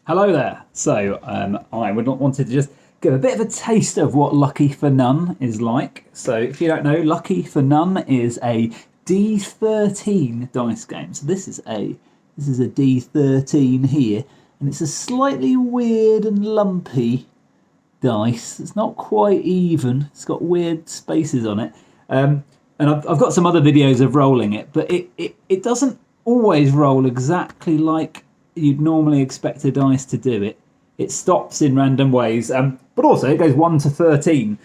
Hello there. So I would not wanted to just give a bit of a taste of what Lucky for None is like. So if you don't know, Lucky for None is a D13 dice game. So this is a D13 here, and it's a slightly weird and lumpy dice. It's not quite even. It's got weird spaces on it. And I've got some other videos of rolling it, but it doesn't always roll exactly like you'd normally expect a dice to do it. It stops in random ways, but also it goes 1 to 13.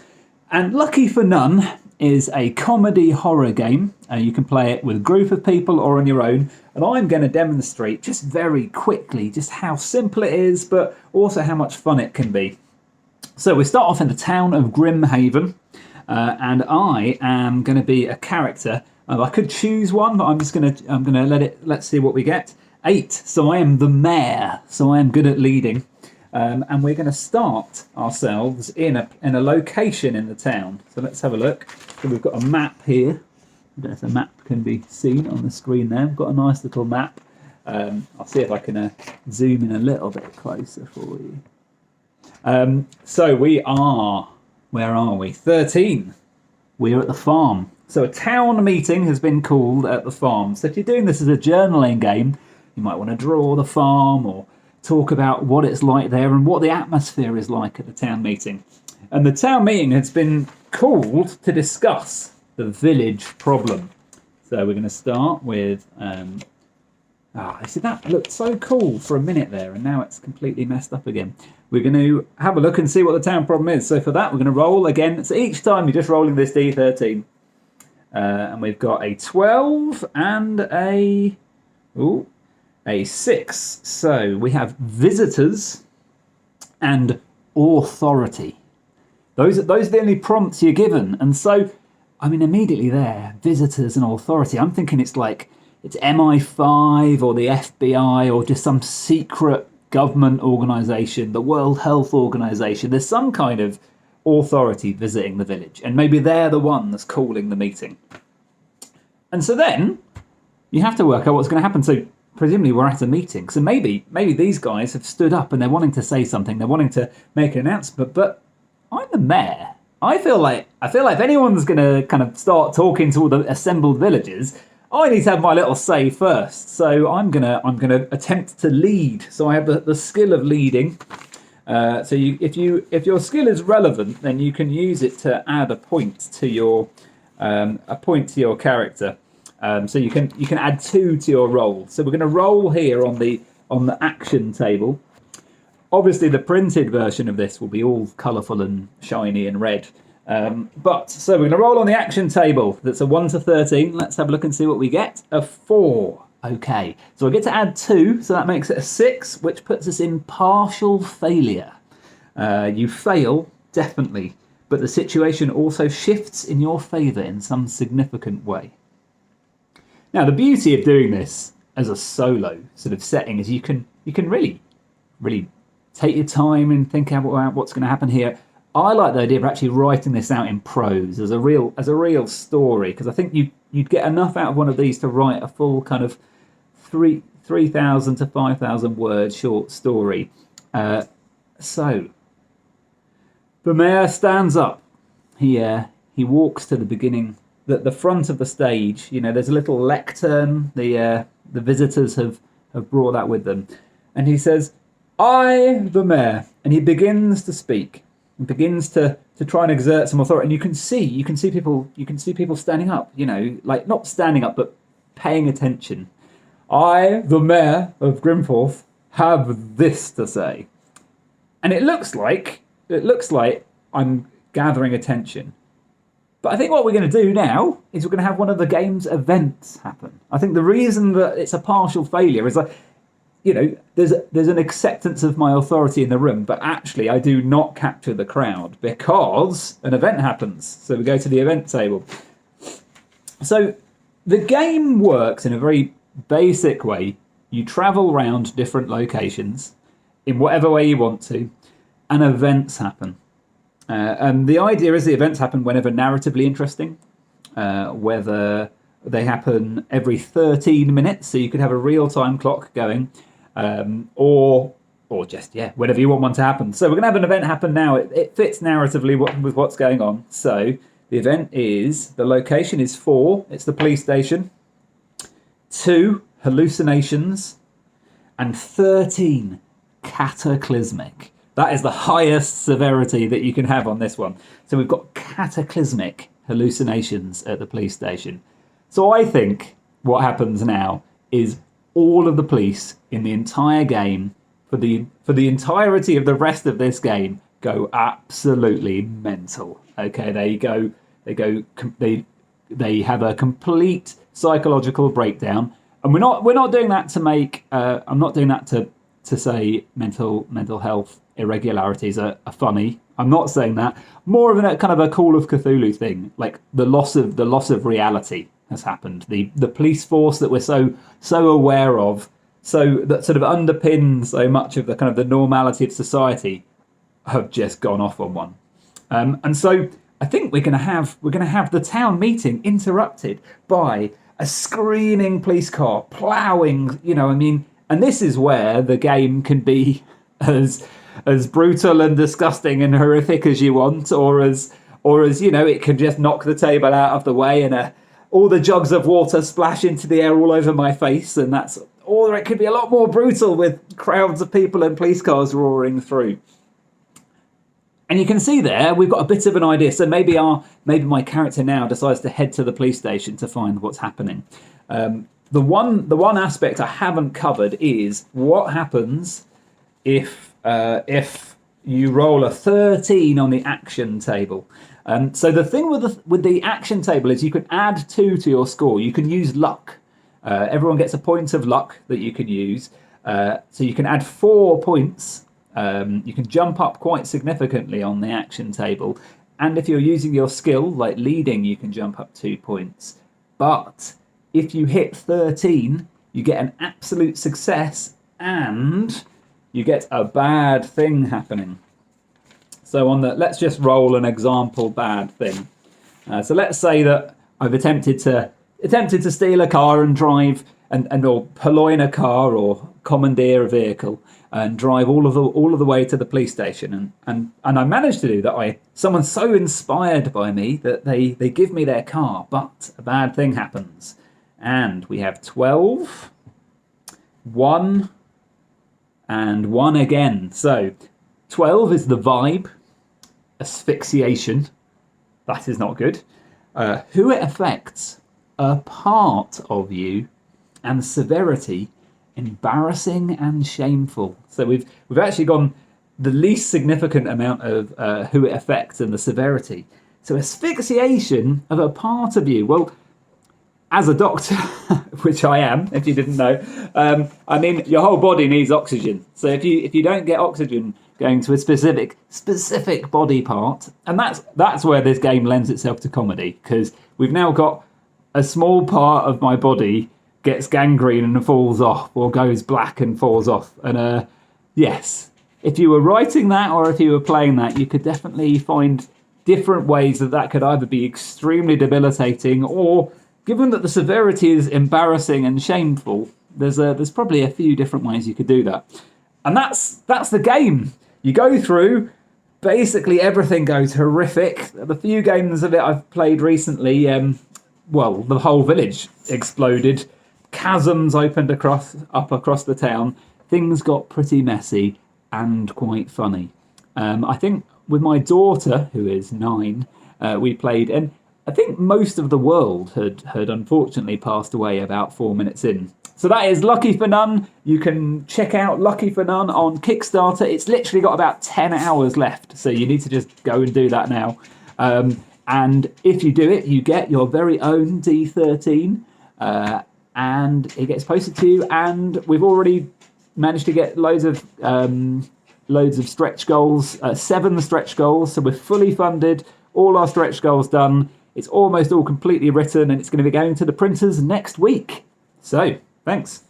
And Lucky for None is a comedy horror game. You can play it with a group of people or on your own. And I'm going to demonstrate just very quickly just how simple it is, but also how much fun it can be. So we start off in the town of Grimhaven, and I am going to be a character. I could choose one, but I'm gonna let's see what we get. 8. So I am the mayor. So I am good at leading, and we're going to start ourselves in a location in the town. So let's have a look. So we've got a map here. I don't know if the map can be seen on the screen there. We've got a nice little map. I'll see if I can zoom in a little bit closer for you. So we are, where are we? 13. We're at the farm. So a town meeting has been called at the farm. So if you're doing this as a journaling game, you might want to draw the farm or talk about what it's like there and what the atmosphere is like at the town meeting. And the town meeting has been called to discuss the village problem. So we're going to start with... I see that looked so cool for a minute there, and now it's completely messed up again. We're going to have a look and see what the town problem is. So for that, we're going to roll again. So each time you're just rolling this D13. And we've got a 12 and a 6. So we have visitors and authority. Those are the only prompts you're given. And so, I mean, immediately there, visitors and authority. I'm thinking it's like it's MI5 or the FBI or just some secret government organisation, the World Health Organisation. There's some kind of authority visiting the village, and maybe they're the one that's calling the meeting. And so then you have to work out what's going to happen. So presumably we're at a meeting. So maybe these guys have stood up and they're wanting to say something. They're wanting to make an announcement. But I'm the mayor. I feel like if anyone's going to kind of start talking to all the assembled villagers, I need to have my little say first. So I'm gonna attempt to lead. So I have the skill of leading. So if your skill is relevant, then you can use it to add a point to your character. So you can add 2 to your roll. So we're going to roll here on the action table. Obviously, the printed version of this will be all colourful and shiny and red. So we're going to roll on the action table. That's a 1 to 13. Let's have a look and see what we get. A 4. Okay, so I get to add 2, so that makes it a 6, which puts us in partial failure. You fail, definitely, but the situation also shifts in your favour in some significant way. Now, the beauty of doing this as a solo sort of setting is you can really take your time and think about what's going to happen here. I like the idea of actually writing this out in prose as a real story, because I think you'd get enough out of one of these to write a full kind of 3,000 to 5,000 word short story. So the mayor stands up. He walks to the beginning, the front of the stage. You know, there's a little lectern. The visitors have brought that with them, and he says, "I, the mayor," and he begins to speak. And begins to try and exert some authority, and you can see people standing up. You know, like not standing up, but paying attention. I, the mayor of Grimforth, have this to say, and it looks like I'm gathering attention. But I think what we're going to do now is we're going to have one of the game's events happen. I think the reason that it's a partial failure is like, you know, there's an acceptance of my authority in the room, but actually I do not capture the crowd because an event happens. So we go to the event table. So the game works in a very basic way. You travel around different locations in whatever way you want to, and events happen. And the idea is the events happen whenever narratively interesting, whether they happen every 13 minutes, so you could have a real-time clock going, or or just, yeah, whenever you want one to happen. So we're going to have an event happen now. It fits narratively with what's going on. So the event is, the location is 4, it's the police station, 2, hallucinations, and 13, cataclysmic. That is the highest severity that you can have on this one. So we've got cataclysmic hallucinations at the police station. So I think what happens now is all of the police in the entire game, for the entirety of the rest of this game, go absolutely mental. Okay, they have a complete psychological breakdown, and we're not doing that to make. I'm not doing that to say mental health irregularities are funny. I'm not saying that. More of a kind of a Call of Cthulhu thing, like the loss of reality has happened. The police force that we're so aware of, so that sort of underpins so much of the kind of the normality of society, have just gone off on one. And so I think we're going to have the town meeting interrupted by a screaming police car ploughing. And this is where the game can be as brutal and disgusting and horrific as you want, or as it can just knock the table out of the way and all the jugs of water splash into the air all over my face, and that's. Or it could be a lot more brutal with crowds of people and police cars roaring through. And you can see there, we've got a bit of an idea. So maybe my character now decides to head to the police station to find what's happening. The one aspect I haven't covered is what happens if you roll a 13 on the action table. So the thing with the action table is you can add 2 to your score. You can use luck. Everyone gets a point of luck that you can use. So you can add 4 points. You can jump up quite significantly on the action table. And if you're using your skill, like leading, you can jump up 2 points. But if you hit 13, you get an absolute success and you get a bad thing happening. So let's just roll an example bad thing. So let's say that I've attempted to steal a car and drive or purloin a car or commandeer a vehicle and drive all of the way to the police station, and I managed to do that. Someone's so inspired by me that they give me their car, but a bad thing happens, and we have 12, 1, and 1 again. So 12 is the vibe, asphyxiation. That is not good. Who it affects, a part of you, and severity, embarrassing and shameful. So we've actually gone the least significant amount of who it affects and the severity. So asphyxiation of a part of you. Well, as a doctor, which I am, if you didn't know, your whole body needs oxygen. So if you don't get oxygen going to a specific body part, and that's where this game lends itself to comedy, because we've now got a small part of my body gets gangrene and falls off, or goes black and falls off. And yes, if you were writing that or if you were playing that, you could definitely find different ways that could either be extremely debilitating, or, given that the severity is embarrassing and shameful, there's probably a few different ways you could do that. And that's the game. You go through, basically everything goes horrific. The few games of it I've played recently, the whole village exploded. Chasms opened up across the town. Things got pretty messy and quite funny. I think with my daughter, who is 9, we played, and I think most of the world had unfortunately passed away about 4 minutes in. So that is Lucky for None. You can check out Lucky for None on Kickstarter. It's literally got about 10 hours left, so you need to just go and do that now. And if you do it, you get your very own D13, and it gets posted to you. And we've already managed to get loads of stretch goals, 7 stretch goals. So we're fully funded, all our stretch goals done. It's almost all completely written, and it's going to be going to the printers next week. So, thanks.